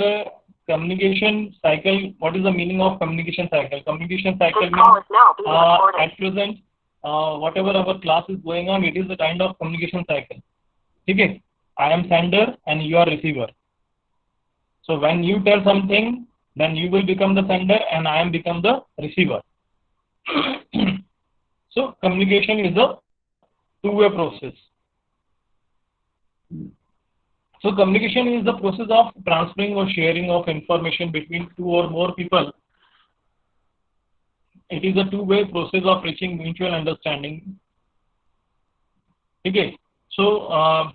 the communication cycle. What is the meaning of communication cycle? Communication cycle This call means is now being recorded. at present, whatever our class is going on, it is a kind of communication cycle. Okay, I am sender and you are receiver. So when you tell something, then you will become the sender and I am become the receiver. So communication is a two-way process. So communication is the process of transferring or sharing of information between two or more people. It is a two-way process of reaching mutual understanding. Okay. So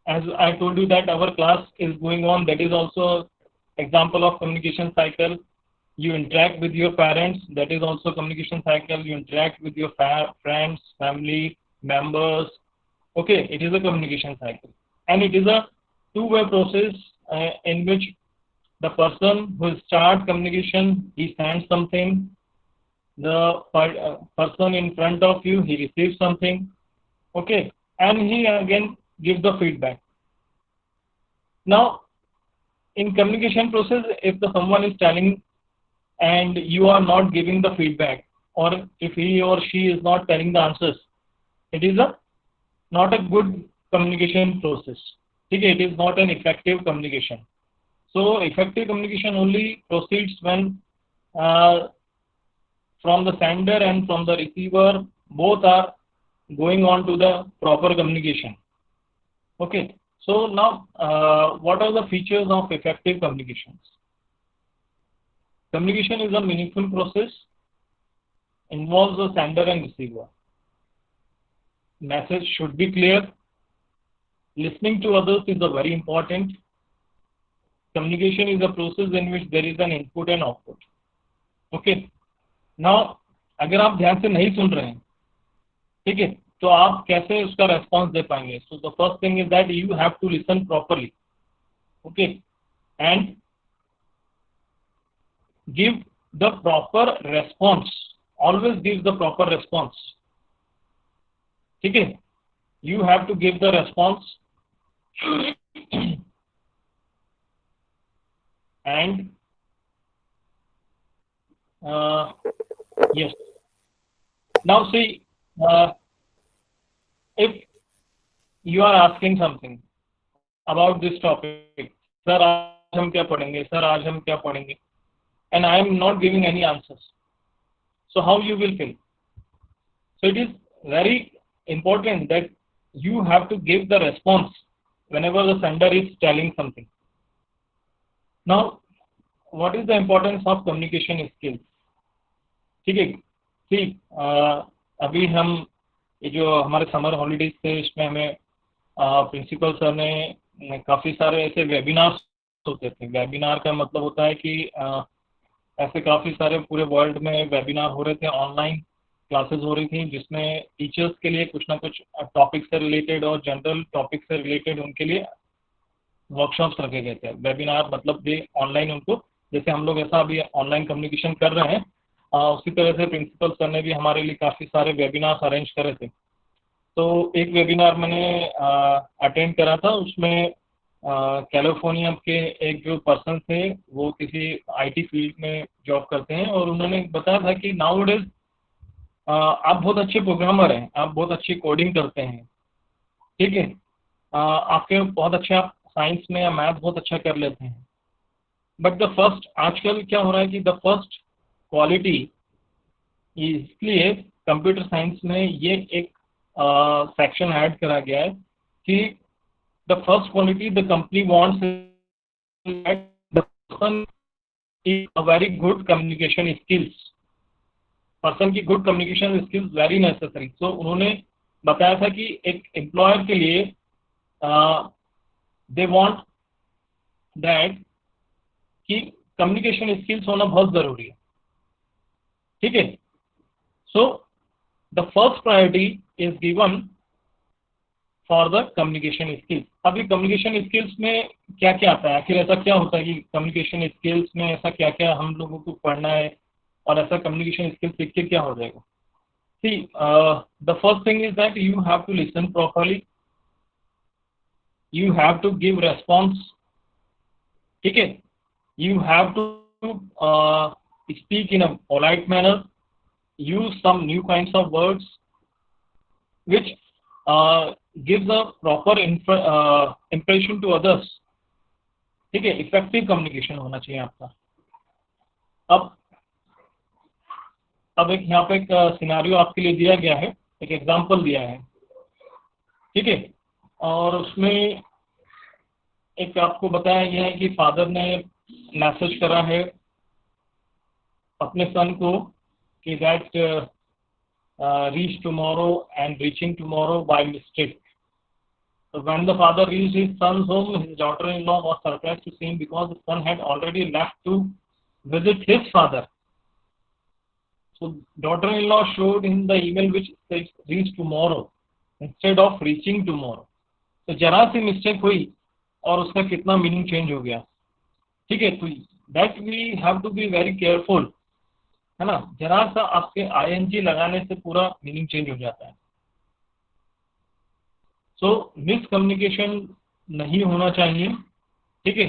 as I told you that our class is going on, that is also example of communication cycle. You interact with your parents, that is also communication cycle. You interact with your friends, family members. Okay, it is a communication cycle, and it is a two-way process in which the person who starts communication, he sends something. The person in front of you, he receives something. Okay, and he again gives the feedback. Now, in communication process, if someone is telling and you are not giving the feedback, or if he or she is not telling the answers, it is not a good communication process. Okay, it is not an effective communication. So effective communication only proceeds when from the sender and from the receiver both are going on to the proper communication. Okay, so now what are the features of effective communications? Communication is a meaningful process, involves the sender and receiver. Message should be clear. Listening to others is a very important. Communication is a process in which there is an input and output. Okay. Now, अगर आप ध्यान से नहीं सुन रहे हैं, ठीक है, तो आप कैसे उसका रेस्पॉन्स दे पाएंगे? So the first thing is that you have to listen properly. Okay, and give the proper response. Always give the proper response. Okay, you have to give the response and yes. Now see, if you are asking something about this topic, sir, आज हम क्या पढ़ेंगे? Sir, आज हम क्या पढ़ेंगे? And I am not giving any answers. So how you will feel? So it is very important that you have to give the response whenever the sender is telling something. Now, what is the importance of communication skills? ठीक है, सी अभी हम ये जो हमारे summer holidays थे, इसमें हमें प्रिंसिपल सर ने काफ़ी सारे ऐसे वेबिनार्स होते थे. वेबिनार का मतलब होता है कि ऐसे काफ़ी सारे पूरे वर्ल्ड में वेबिनार हो रहे थे, ऑनलाइन क्लासेस हो रही थी, जिसमें टीचर्स के लिए कुछ ना कुछ टॉपिक से रिलेटेड और जनरल टॉपिक से रिलेटेड उनके लिए वर्कशॉप्स रखे गए थे. वेबिनार मतलब भी ऑनलाइन, उनको जैसे हम लोग ऐसा अभी ऑनलाइन कम्युनिकेशन कर रहे हैं, उसी तरह से प्रिंसिपल सर ने भी हमारे लिए काफ़ी सारे वेबिनार्स अरेंज करे थे. तो एक वेबिनार मैंने अटेंड करा था, उसमें कैलिफोर्निया के एक जो पर्सन थे, वो किसी आईटी फील्ड में जॉब करते हैं, और उन्होंने बताया था कि नाउ डेज आप बहुत अच्छे प्रोग्रामर हैं, आप बहुत अच्छी कोडिंग करते हैं, ठीक है, आपके बहुत अच्छे, आप साइंस में या मैथ बहुत अच्छा कर लेते हैं, बट द फर्स्ट, आजकल क्या हो रहा है कि द फर्स्ट क्वालिटी, इसलिए कंप्यूटर साइंस में ये एक सेक्शन ऐड करा गया है कि the first quality the company wants that the person is a very good communication skills. Person की good communication skills very necessary. So उन्होंने बताया था कि एक एम्प्लॉयर के लिए दे वांट दैट कि कम्युनिकेशन स्किल्स होना बहुत ज़रूरी है, ठीक है. So the first priority is given for the communication skills. अभी कम्युनिकेशन स्किल्स में क्या क्या आता है, आखिर ऐसा क्या होता है कि कम्युनिकेशन स्किल्स में ऐसा क्या क्या हम लोगों को पढ़ना है और ऐसा कम्युनिकेशन स्किल्स सीख के क्या हो जाएगा? See, the first thing is that you have to listen properly, you have to give response, ठीक है, you have to speak in a polite manner, use some new kinds of words which gives a proper impression to others. ठीक है, effective communication होना चाहिए आपका। अब एक यहाँ पे एक सिनारियो आपके लिए दिया गया है, एक एग्जांपल दिया है, ठीक है, और उसमें एक आपको बताया गया है कि फादर ने मैसेज करा है अपने सन को कि that reach tomorrow and reaching tomorrow by mistake. So when the father reached his son's home, his daughter-in-law was surprised to see him because the son had already left to visit his father. So daughter-in-law showed him the email which says reach tomorrow instead of reaching tomorrow. तो जरा सी mistake हुई और उसका कितना meaning change हो गया, ठीक है। तो that we have to be very careful, है ना। जरा सा आपके आईएनजी लगाने से पूरा मीनिंग चेंज हो जाता है। सो मिसकम्युनिकेशन नहीं होना चाहिए, ठीक है।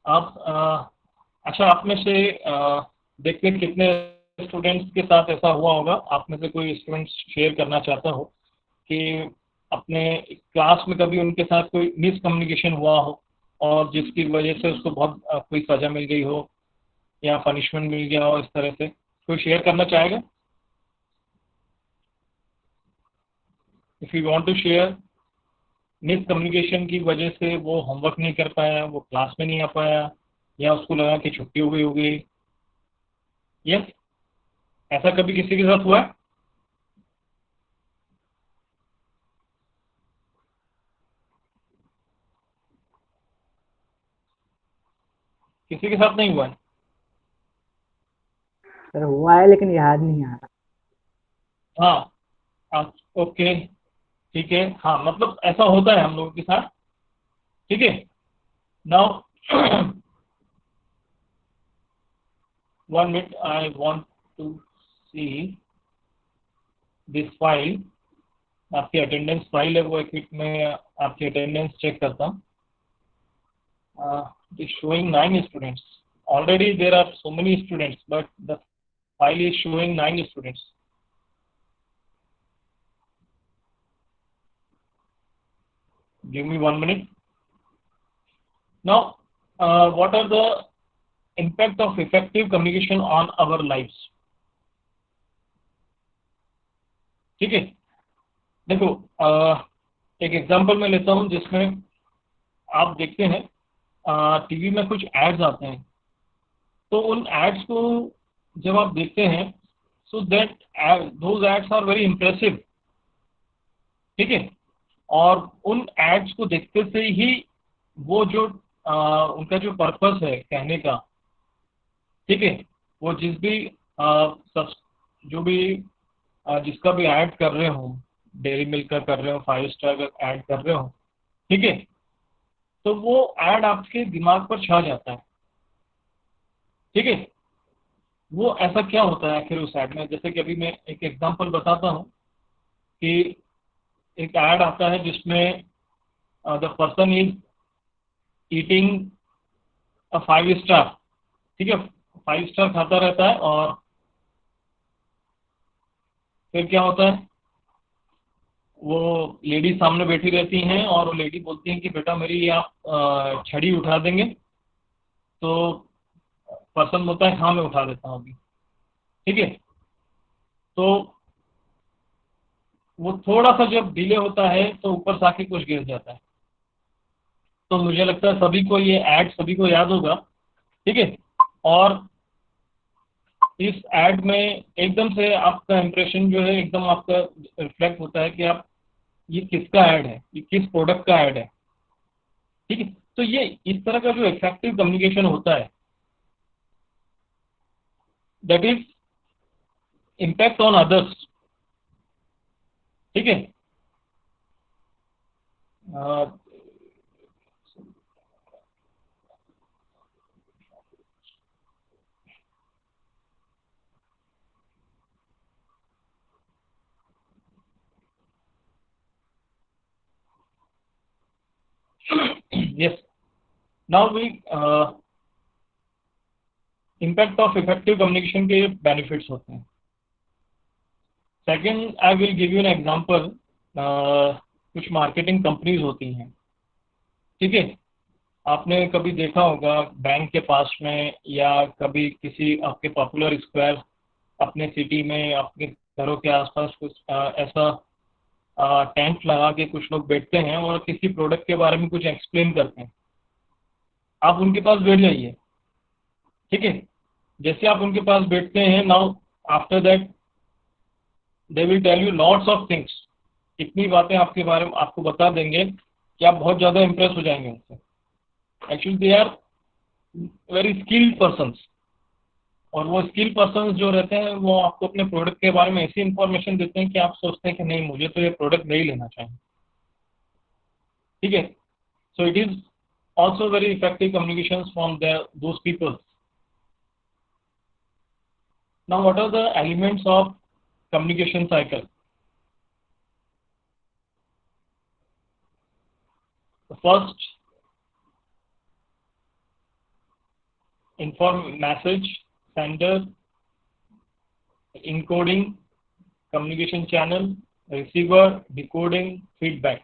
आप अच्छा, आप में से देखते हैं कितने स्टूडेंट्स के साथ ऐसा हुआ होगा। आप में से कोई स्टूडेंट्स शेयर करना चाहता हो कि अपने क्लास में कभी उनके साथ कोई मिसकम्युनिकेशन हुआ हो और जिसकी वजह से उसको बहुत कोई सज़ा मिल गई हो या पनिशमेंट मिल गया हो, इस तरह से कोई शेयर करना चाहेगा? If you want to share, miscommunication की वजह से वो होमवर्क नहीं कर पाया, वो क्लास में नहीं आ पाया, या उसको लगा कि छुट्टी हो गई होगी, यस, ऐसा कभी किसी के साथ हुआ है? किसी के साथ नहीं हुआ है? सर हुआ है लेकिन याद नहीं आ रहा। हाँ, ओके, ठीक है, हाँ, मतलब ऐसा होता है हम लोगों के साथ, ठीक है। Now 1 minute, I want to see this file. आपकी अटेंडेंस फाइल है, वो एक मिनट में आपकी अटेंडेंस चेक करता हूँ। it is showing 9 students. Already there are so many students, but the file is showing 9 students. Give me 1 minute. Now, what are the impact of effective communication on our lives? ठीक है, देखो, एक example मैं लेता हूँ जिसमें आप देखते हैं टीवी में कुछ एड्स आते हैं, तो उन एड्स को जब आप देखते हैं, so that those ads are very impressive, ठीक है। और उन एड्स को देखते से ही वो जो उनका जो पर्पस है कहने का, ठीक है, वो जिस भी जो भी जिसका भी ऐड कर रहे हो, डेयरी मिल्क का कर रहे हो, 5 स्टार का ऐड कर रहे हो, ठीक है, तो वो ऐड आपके दिमाग पर छा जाता है, ठीक है। वो ऐसा क्या होता है आखिर उस ऐड में? जैसे कि अभी मैं एक एग्जांपल बताता हूँ कि एक ऐड आता है जिसमें the person is eating a 5 star, ठीक है, 5 स्टार खाता रहता है, और फिर क्या होता है, वो लेडी सामने बैठी रहती हैं और वो लेडी बोलती हैं कि बेटा मेरी आप छड़ी उठा देंगे? तो पर्सन बोलता है हाँ मैं उठा देता हूँ अभी, ठीक है। तो वो थोड़ा सा जब डिले होता है तो ऊपर से आके कुछ गिर जाता है। तो मुझे लगता है सभी को ये ऐड सभी को याद होगा, ठीक है। और इस ऐड में एकदम से आपका इम्प्रेशन जो है एकदम आपका रिफ्लेक्ट होता है कि आप ये किसका ऐड है, ये किस प्रोडक्ट का ऐड है, ठीक है। तो ये इस तरह का जो इफेक्टिव कम्युनिकेशन होता है, that is impact on others, ठीक है। Yes, now we impact of effective communication के बेनिफिट्स होते हैं. Second, I will give you an example. कुछ मार्केटिंग कंपनीज होती हैं, ठीक है. आपने कभी देखा होगा बैंक के पास में या कभी किसी आपके पॉपुलर स्क्वायर अपने सिटी में, अपने घरों के आसपास कुछ ऐसा टेंट लगा के कुछ लोग बैठते हैं और किसी प्रोडक्ट के बारे में कुछ एक्सप्लेन करते हैं. आप उनके पास बैठ जाइए, ठीक है. जैसे आप उनके पास बैठते हैं, now after that they will tell you lots of things. इतनी बातें आपके बारे में आपको बता देंगे कि आप बहुत ज़्यादा इम्प्रेस हो जाएंगे उनसे. Actually they are very skilled persons, और वो स्किल पर्सन्स जो रहते हैं वो आपको अपने प्रोडक्ट के बारे में ऐसी इंफॉर्मेशन देते हैं कि आप सोचते हैं कि नहीं, मुझे तो ये प्रोडक्ट नहीं लेना चाहिए, ठीक है. So it is also very effective communication from those people. Now what are the elements of communication cycle? First, inform message sender, encoding, communication channel, receiver, decoding, feedback.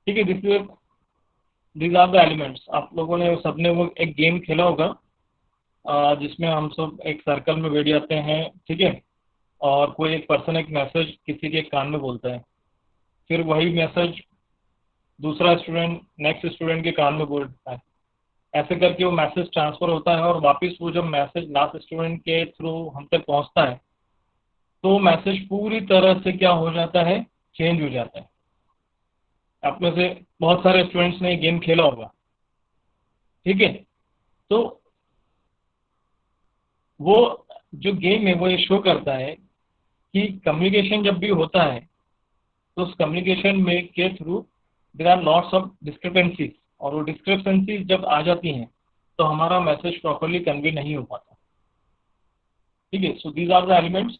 ठीक है. these are the elements. आप लोगों ने सबने वो एक game खेला होगा जिसमें हम सब एक सर्कल में बैठ जाते हैं, ठीक है, और कोई एक पर्सन एक मैसेज किसी के कान में बोलता है, फिर वही मैसेज दूसरा स्टूडेंट नेक्स्ट स्टूडेंट के कान में बोलता है. ऐसे करके वो मैसेज ट्रांसफर होता है और वापस वो जब मैसेज लास्ट स्टूडेंट के थ्रू हम तक पहुंचता है तो मैसेज पूरी तरह से क्या हो जाता है, चेंज हो जाता है. आप में से बहुत सारे स्टूडेंट्स ने गेम खेला होगा, ठीक है. तो वो जो गेम है वो ये शो करता है कि कम्युनिकेशन जब भी होता है तो उस कम्युनिकेशन में के through there are lots of discrepancies, और वो डिस्क्रिपेंसीज जब आ जाती हैं तो हमारा मैसेज प्रॉपरली कन्वे नहीं हो पाता, ठीक है. So these are the elements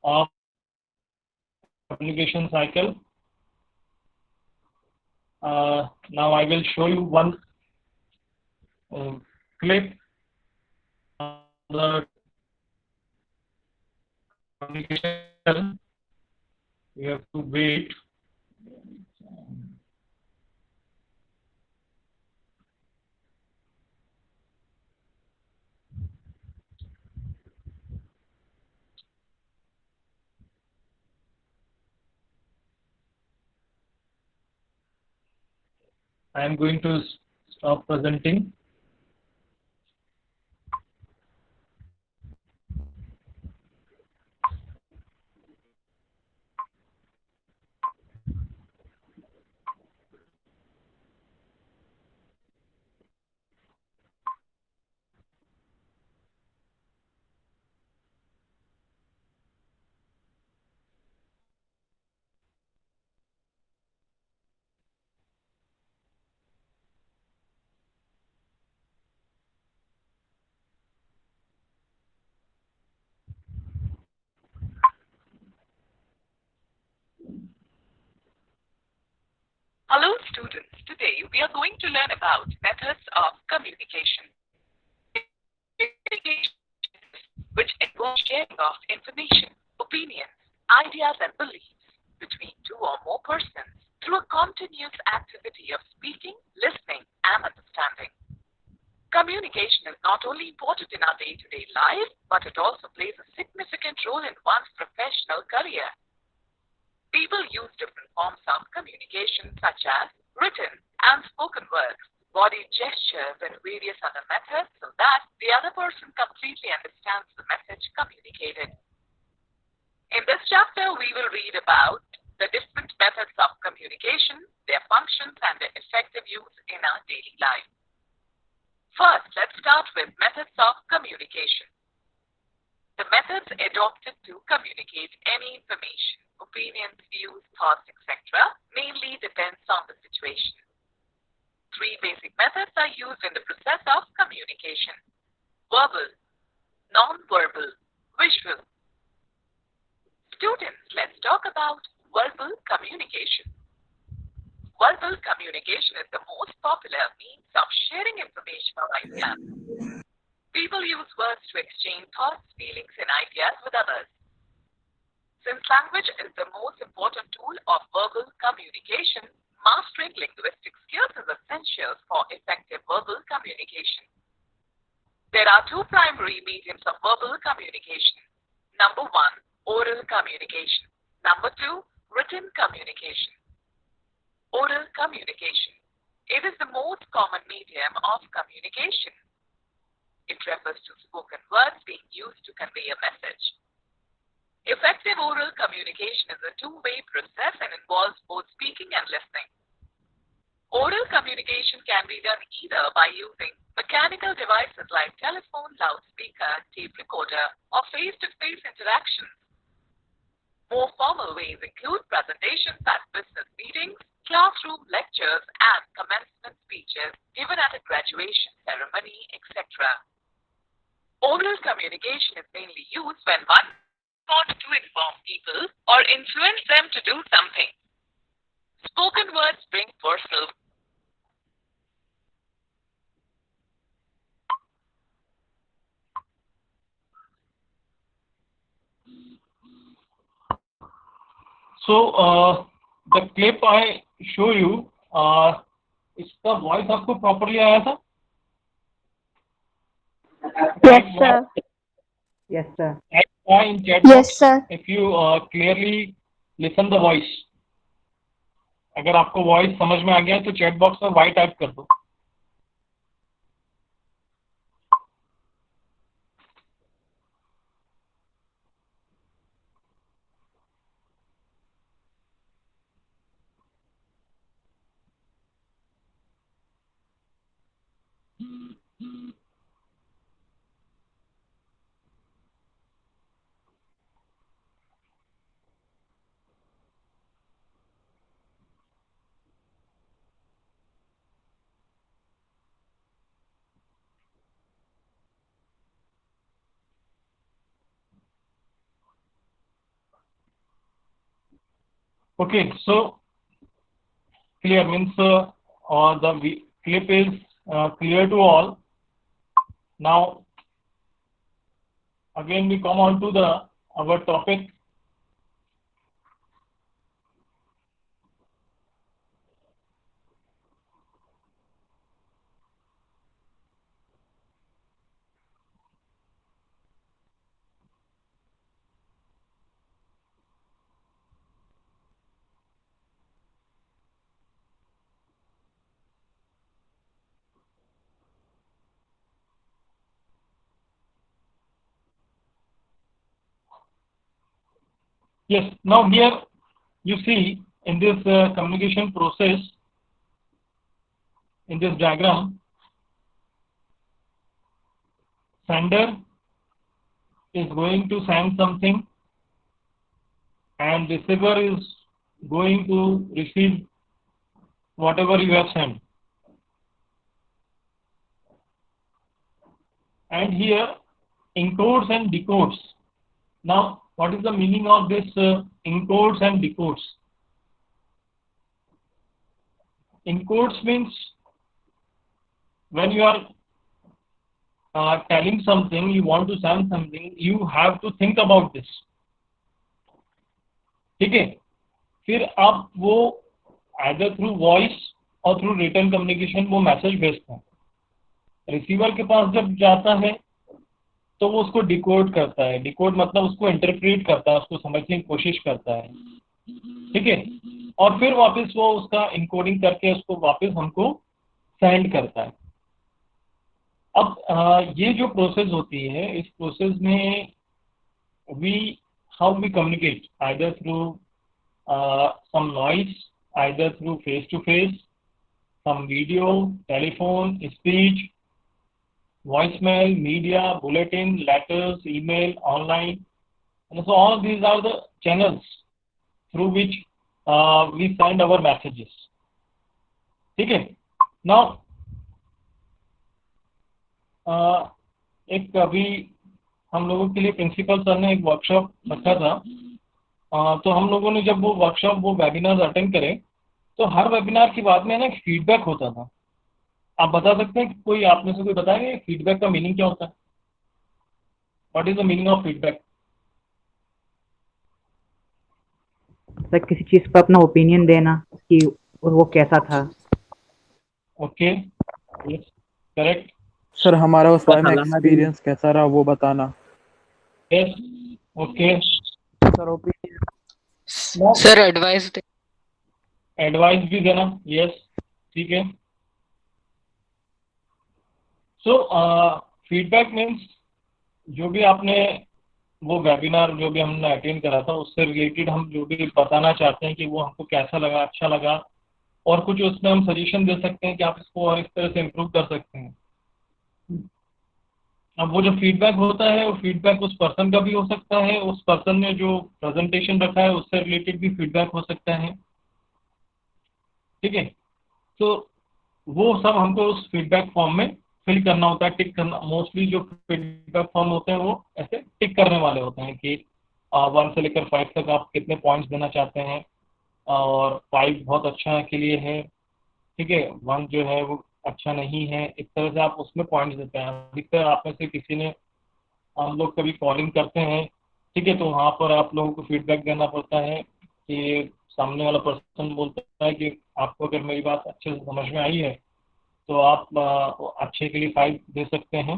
of communication cycle. Now I will show you one clip on the communication. You have to wait. I am going to stop presenting. Hello students, today we are going to learn about methods of communication, which involve sharing of information, opinions, ideas and beliefs between two or more persons through a continuous activity of speaking, listening and understanding. Communication is not only important in our day-to-day life, but it also plays a significant role in one's professional career. People use different forms of communication such as written and spoken words, body gestures and various other methods so that the other person completely understands the message communicated. In this chapter, we will read about the different methods of communication, their functions and their effective use in our daily life. First, let's start with methods of communication. The methods adopted to communicate any information, opinions, views, thoughts, etc. mainly depends on the situation. Three basic methods are used in the process of communication: verbal, non-verbal, visual. Students, let's talk about verbal communication. Verbal communication is the most popular means of sharing information or ideas. People use words to exchange thoughts, feelings, and ideas with others. Since language is the most important tool of verbal communication, mastering linguistic skills is essential for effective verbal communication. There are two primary mediums of verbal communication. Number 1, oral communication. Number 2, written communication. Oral communication. It is the most common medium of communication. It refers to spoken words being used to convey a message. Effective oral communication is a two-way process and involves both speaking and listening. Oral communication can be done either by using mechanical devices like telephone, loudspeaker, tape recorder, or face-to-face interactions. More formal ways include presentations at business meetings, classroom lectures, and commencement speeches given at a graduation ceremony, etc. Oral communication is mainly used when one wants to inform people or influence them to do something. Spoken words bring personal. So the clip I show you, इसका voice आपको properly आया था? Yes, sir. Yes, sir. In chat box, Yes, sir. if you clearly listen the voice, अगर आपको voice समझ में आ गया तो chat box में y type कर दो. Okay, so clear means the clip is clear to all. Now again we come on to our topic. Yes, now here you see in this communication process, in this diagram, sender is going to send something and receiver is going to receive whatever you have sent. And here encodes and decodes. Now what is the meaning of this encodes and decodes? Encodes means when you are telling something, you want to send something, you have to think about this. ठीक है, फिर आप वो either through voice और through written communication वो message भेजते हैं. Receiver के पास जब जाता है तो वो उसको डिकोड करता है. डिकोड मतलब उसको इंटरप्रेट करता है, उसको समझने की कोशिश करता है. ठीक है, और फिर वापस वो उसका इनकोडिंग करके उसको वापस हमको सेंड करता है. अब ये जो प्रोसेस होती है, इस प्रोसेस में how we communicate, either through some noise, either through face to face, some video, telephone, speech, voicemail, media, bulletin, letters, email, online, and so all these are the channels through which we send our messages. ठीक है, now एक अभी हम लोगों के लिए principal sir ने एक वर्कशॉप रखा था. तो हम लोगों ने जब वो वर्कशॉप, वो वेबिनार अटेंड करे तो हर वेबिनार के बाद में ना फीडबैक होता था। आप बता सकते हैं कि कोई आप में से कोई बताएंगे फीडबैक का मीनिंग क्या होता है? What is the meaning of feedback? Sir किसी चीज पर अपना ओपिनियन देना कि वो कैसा था। ओके, यस, करेक्ट, सर हमारा उस बारे में सलाह देना। एक्सपीरियंस कैसा रहा वो बताना। Yes, okay, sir opinion. Sir advice दे। एडवाइस भी देना, यस, ठीक है। सो फीडबैक मीन्स जो भी आपने वो वेबिनार जो भी हमने अटेंड करा था उससे रिलेटेड हम जो भी बताना चाहते हैं कि वो हमको कैसा लगा, अच्छा लगा, और कुछ उसमें हम सजेशन दे सकते हैं कि आप इसको और इस तरह से इम्प्रूव कर सकते हैं। अब वो जो फीडबैक होता है वो फीडबैक उस पर्सन का भी हो सकता है, उस पर्सन ने जो प्रेजेंटेशन रखा है उससे रिलेटेड भी फीडबैक हो सकता है, ठीक है। तो वो सब हमको उस फीडबैक फॉर्म में फिल करना होता है, टिक करना। मोस्टली जो फीडबैक फॉर्म होते हैं वो ऐसे टिक करने वाले होते हैं कि 1 से लेकर 5 तक आप कितने पॉइंट्स देना चाहते हैं, और 5 बहुत अच्छा के लिए है, ठीक है, 1 जो है वो अच्छा नहीं है, इस तरह से आप उसमें पॉइंट्स देते हैं। अधिकतर आप में से किसी ने, हम लोग कभी कॉलिंग करते हैं, ठीक है, तो वहाँ पर आप लोगों को फीडबैक देना पड़ता है कि सामने वाला पर्सन बोलता है कि आपको अगर मेरी बात अच्छे से समझ में आई है तो आप अच्छे के लिए 5 दे सकते हैं,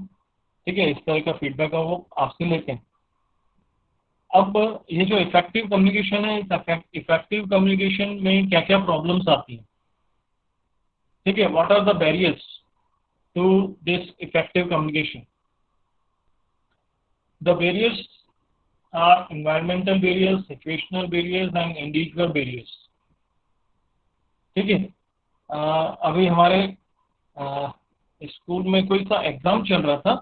ठीक है। इस तरह का फीडबैक है वो आपसे लेते हैं। अब ये जो इफेक्टिव कम्युनिकेशन है, इस इफेक्टिव कम्युनिकेशन में क्या क्या प्रॉब्लम्स आती हैं, ठीक है, what are the barriers to this effective communication? The barriers are environmental barriers, situational barriers and individual barriers, ठीक है। अभी हमारे स्कूल में कोई सा एग्जाम चल रहा था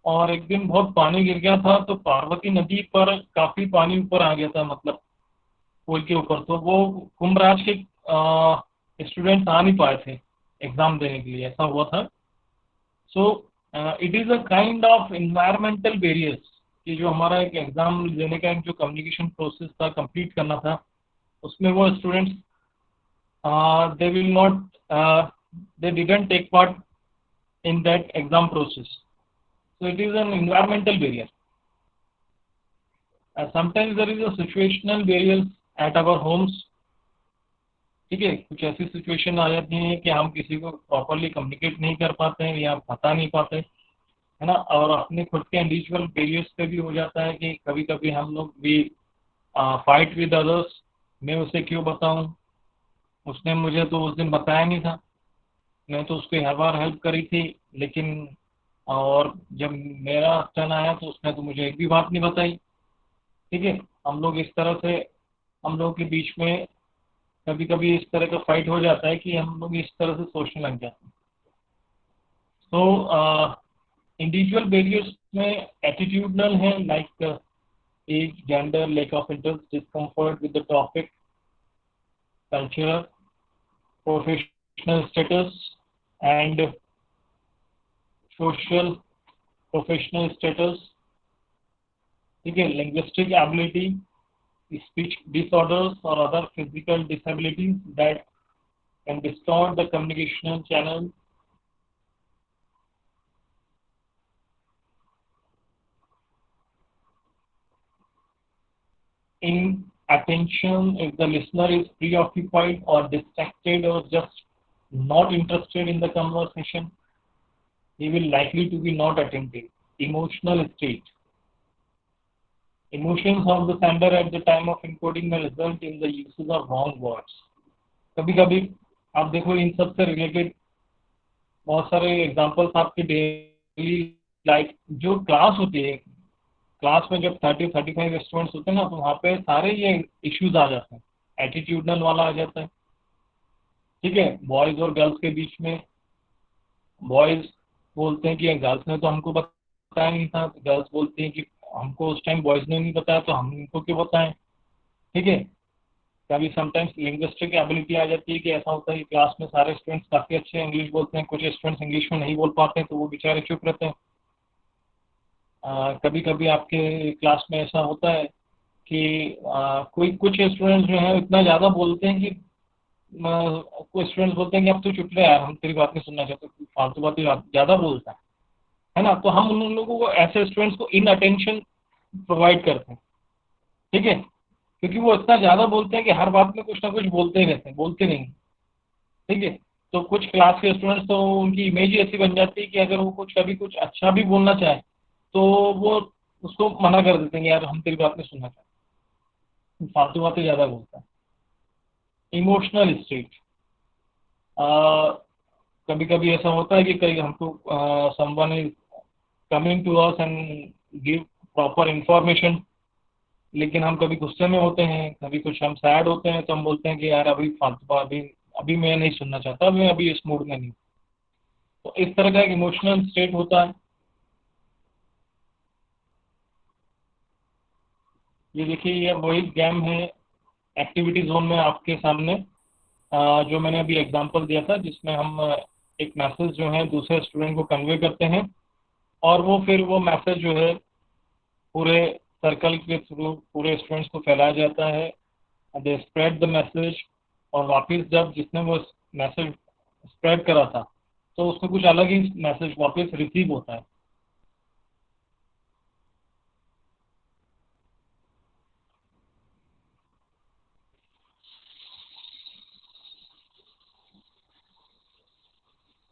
और एक दिन बहुत पानी गिर गया था, तो पार्वती नदी पर काफी पानी ऊपर आ गया था, मतलब पुल के ऊपर। तो वो कुंभराज के स्टूडेंट्स आ नहीं पाए थे एग्जाम देने के लिए, ऐसा हुआ था। सो it is a kind of environmental barriers कि जो हमारा एक एग्जाम देने का एक जो कम्युनिकेशन प्रोसेस था, कंप्लीट करना था, उसमें वो students they will not, they didn't take part in that exam process, so it is an environmental barrier. Sometimes there is a situational barriers at our homes, ठीक है। कुछ ऐसी सिचुएशन आ जाती है कि हम किसी को प्रॉपरली कम्युनिकेट नहीं कर पाते हैं या बता नहीं पाते, है ना। और अपने खुद के इंडिविजुअल बैरियर्स पे भी हो जाता है कि कभी कभी हम लोग भी फाइट विद अदर्स, मैं उसे क्यों बताऊं, उसने मुझे तो उस दिन बताया नहीं था, मैं तो उसको हर बार हेल्प करी थी, लेकिन और जब मेरा टर्न आया तो उसने तो मुझे एक भी बात नहीं बताई, ठीक है। हम लोग इस तरह से, हम लोग के बीच में कभी कभी इस तरह का फाइट हो जाता है कि हम लोग इस तरह से सोचने लग जाते हैं। तो इंडिविजुअल बैरियर्स में एटीट्यूडनल है, like age, gender, lack of interest, discomfort with the topic, culture, professional status, and social professional status, ठीक है, linguistic ability, speech disorders or other physical disabilities that can distort the communication channel. Inattention, if the listener is preoccupied or distracted or just not interested in the conversation, he will likely to be not attentive. Emotional state. Emotions of the sender at the time of encoding may result in the uses of wrong words. कभी कभी आप देखो इन सब से related बहुत सारे examples आपके daily life, जो क्लास होती है, क्लास में जब 30-35 स्टूडेंट्स होते हैं ना, तो वहाँ पे सारे ये इश्यूज आ जाते हैं, एटीट्यूडनल वाला आ जाता है, ठीक है। बॉयज और गर्ल्स के बीच में बॉयज बोलते हैं कि गर्ल्स ने तो हमको बताया नहीं था, गर्ल्स बोलती हैं कि हमको उस टाइम बॉयज ने नहीं बताया तो हमको क्यों बताएं, ठीक है। कभी समटाइम्स लिंग्विस्टिक एबिलिटी आ जाती है कि ऐसा होता है कि क्लास में सारे स्टूडेंट्स काफ़ी अच्छे इंग्लिश बोलते हैं, कुछ स्टूडेंट्स इंग्लिश में नहीं बोल पाते हैं तो वो बेचारे चुप रहते हैं। कभी कभी आपके क्लास में ऐसा होता है कि कोई कुछ स्टूडेंट्स जो हैं इतना ज़्यादा बोलते हैं कि कोई स्टूडेंट्स बोलते हैं कि अब तो चुप रहे यार, हम तेरी बात नहीं सुनना चाहते, तू फालतू बातें ज़्यादा बोलता है ना। तो हम उन लोगों को, ऐसे स्टूडेंट्स को इन अटेंशन प्रोवाइड करते हैं, ठीक है, क्योंकि वो इतना ज़्यादा बोलते हैं कि हर बात में कुछ ना कुछ बोलते ही रहते हैं, बोलते नहीं, ठीक है। तो कुछ क्लास के स्टूडेंट्स तो उनकी इमेज ही ऐसी बन जाती है कि अगर वो कभी कुछ अच्छा भी बोलना चाहे तो वो उसको मना कर देते हैं कि यार हम तेरी बात नहीं सुनना चाहते, फालतू बातें ज़्यादा बोलता है। इमोशनल स्टेट, कभी कभी ऐसा होता है कि कहीं हमको someone is coming to us and give proper information, लेकिन हम कभी गुस्से में होते हैं, कभी कुछ हम सैड होते हैं, तो हम बोलते हैं कि यार अभी फालतू, अभी अभी मैं नहीं सुनना चाहता, मैं अभी इस मूड में नहीं। तो इस तरह का एक इमोशनल स्टेट होता है। ये देखिए, ये वही गेम है एक्टिविटी जोन में आपके सामने, जो मैंने अभी एग्जांपल दिया था, जिसमें हम एक मैसेज जो है दूसरे स्टूडेंट को कन्वे करते हैं, और वो फिर वो मैसेज जो है पूरे सर्कल के थ्रू पूरे स्टूडेंट्स को फैलाया जाता है, दे स्प्रेड द मैसेज, और वापस जब जिसने वो मैसेज स्प्रेड करा था तो उसको कुछ अलग ही मैसेज वापस रिसीव होता है।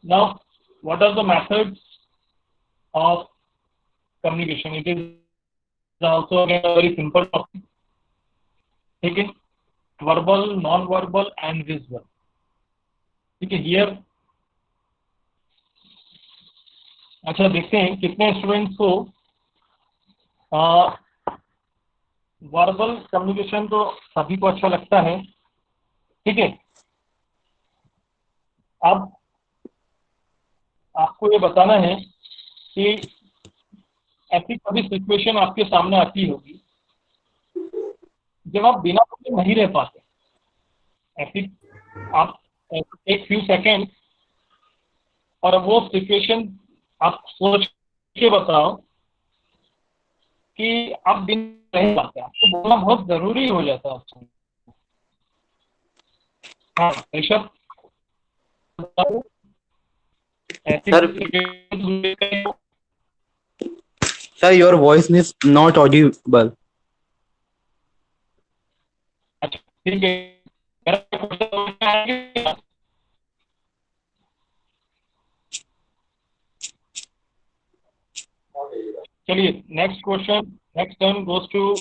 Now, what are the methods of communication? It is also again a very simple topic. ठीक है, verbal, non-verbal and visual. ठीक है, here अच्छा देखते हैं कितने स्टूडेंट्स को वर्बल कम्युनिकेशन तो सभी को अच्छा लगता है, ठीक है। अब आपको ये बताना है कि ऐसी कभी सिचुएशन आपके सामने आती होगी जब आप बिना बोले नहीं रह पाते, ऐसी आप एक फ्यू सेकेंड, और वो सिचुएशन आप सोच के बताओ कि आप बिना रह पाते, आपको बोलना बहुत जरूरी हो जाता है उसमें। हाँ ऋषभ, ऐसी Sir, situation- sir, your voice is not audible. अच्छा ठीक है, मेरा क्वेश्चन आएगा? चलिए next question, next turn goes to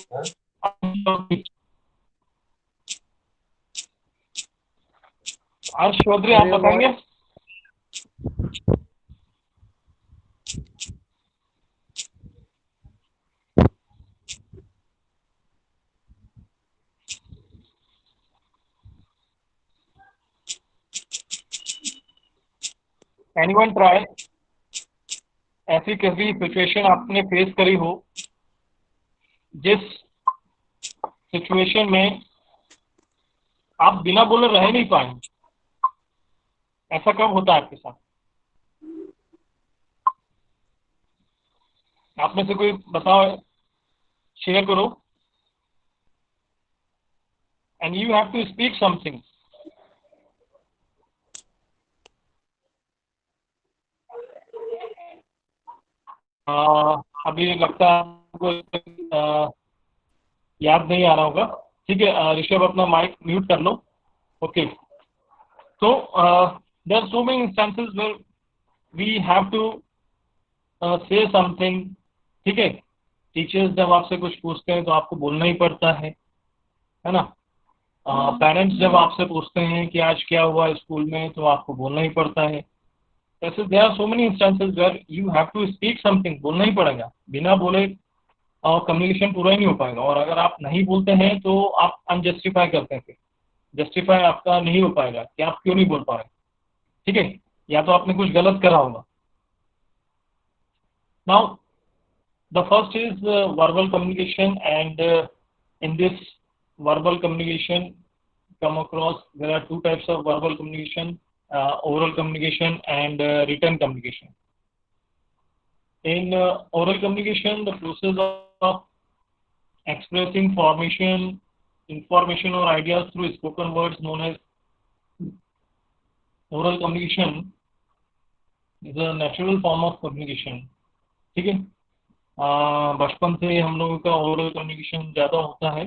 Harsh Chaudhary, आप बताएंगे। एनीवन ट्राई, ऐसी कभी सिचुएशन आपने फेस करी हो जिस सिचुएशन में आप बिना बोले रह नहीं पाए, ऐसा कब होता है आपके साथ? आप में से कोई बताओ, शेयर करो। And you have to speak something. अभी लगता है आपको याद नहीं आ रहा होगा, ठीक है। ऋषभ अपना माइक म्यूट कर लो। ओके, तो there are so many instances where we have to say something, ठीक है। टीचर्स जब आपसे कुछ पूछते हैं तो आपको बोलना ही पड़ता है ना। पेरेंट्स जब आपसे पूछते हैं कि आज क्या हुआ स्कूल में, तो आपको बोलना ही पड़ता है। ऐसे there are so many instances where you have to speak something, बोलना ही पड़ेगा, बिना बोले कम्युनिकेशन पूरा ही नहीं हो पाएगा। और अगर आप नहीं बोलते हैं तो आप अनजस्टिफाई करते हैं, जस्टिफाई आपका नहीं हो पाएगा कि आप क्यों नहीं बोल पा रहे, ठीक है, या तो आपने कुछ गलत करा होगा। Now the first is verbal communication, and in this verbal communication come across, there are two types of verbal communication, oral communication and written communication. In oral communication, the process of expressing information or ideas through spoken words known as oral communication is a natural form of communication. ठीक है, बचपन से हम लोगों का oral communication ज़्यादा होता है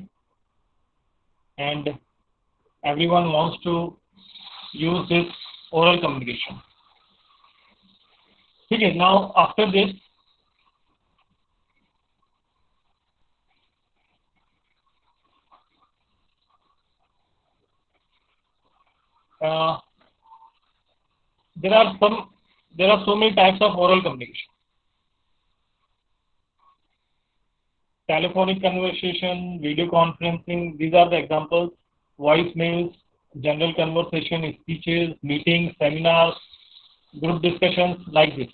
and everyone wants to use this oral communication. ठीक है, now after this there are so many types of oral communication. Telephonic conversation, video conferencing, these are the examples. Voicemails, general conversation, speeches, meetings, seminars, group discussions, like this.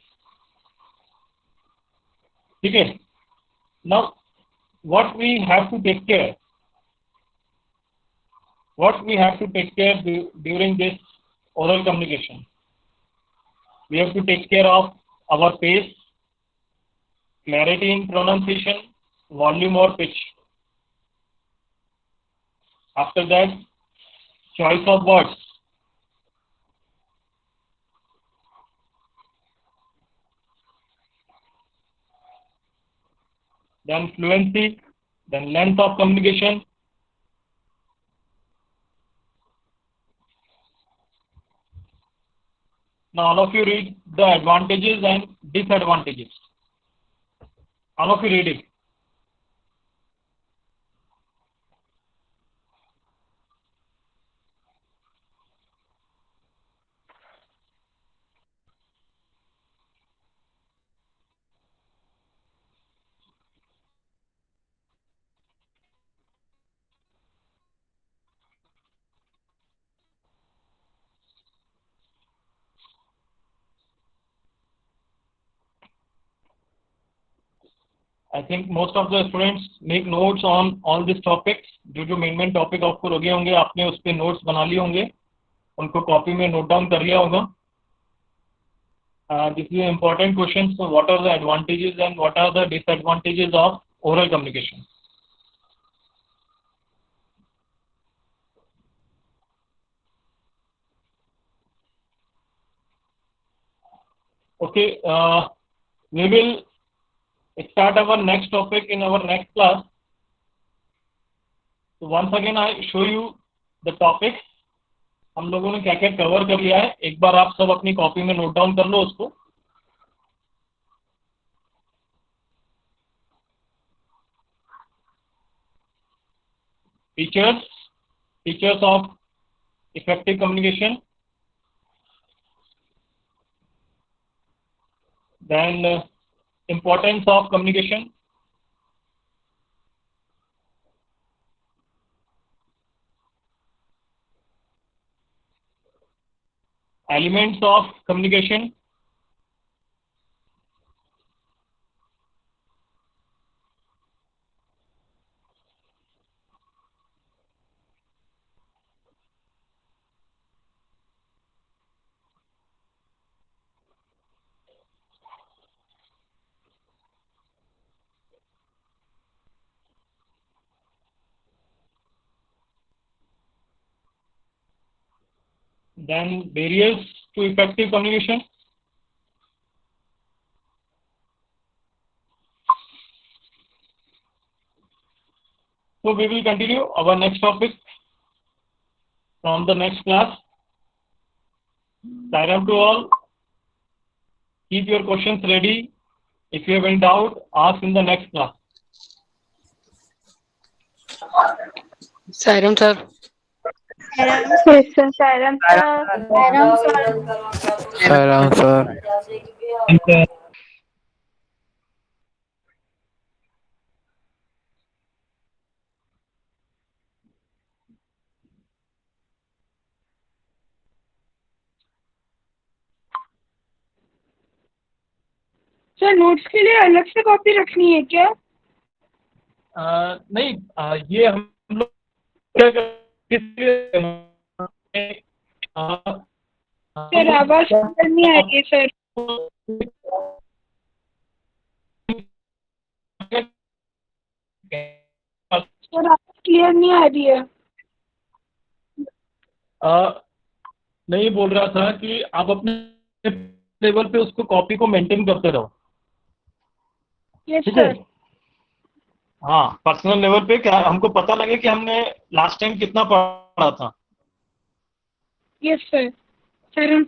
Okay. Now, what we have to take care during this oral communication? We have to take care of our pace, clarity in pronunciation, volume or pitch. After that, choice of words. Then fluency, then length of communication. Now all of you read the advantages and disadvantages. All of you read it. I think most of the students make notes on all these topics. जो main topic आपको लगे होंगे, आपने उस पे notes बना लिए होंगे, उनको copy में note down कर लिया होगा. This is an important question. So, what are the advantages and what are the disadvantages of oral communication? Okay, we will start our next topic in our next class. So once again I show you the topics. हम लोगों ने क्या क्या cover कर लिया है, एक बार आप सब अपनी कॉपी में नोट डाउन कर लो उसको. Features of effective communication. Then importance of communication. Elements of communication. Then barriers to effective communication. So we will continue our next topic from the next class. Sairam to all. Keep your questions ready. If you have any doubt, ask in the next class. Sairam sir. Yes, sir. Sairam, sir. Sairam sir. Sir notes के लिए अलग से copy रखनी है क्या? नहीं, ये हम लोग क्या सर आवाज क्लियर नहीं आ रही है सर. सर आवाज क्लियर नहीं आ रही है. नहीं, बोल रहा था कि आप अपने लेवल पे उसको कॉपी को मेंटेन करते रहो, यस ठीक है? सर। हाँ, पर्सनल लेवल पे क्या हमको पता लगे कि हमने लास्ट टाइम कितना पढ़ा था। Yes sir. सर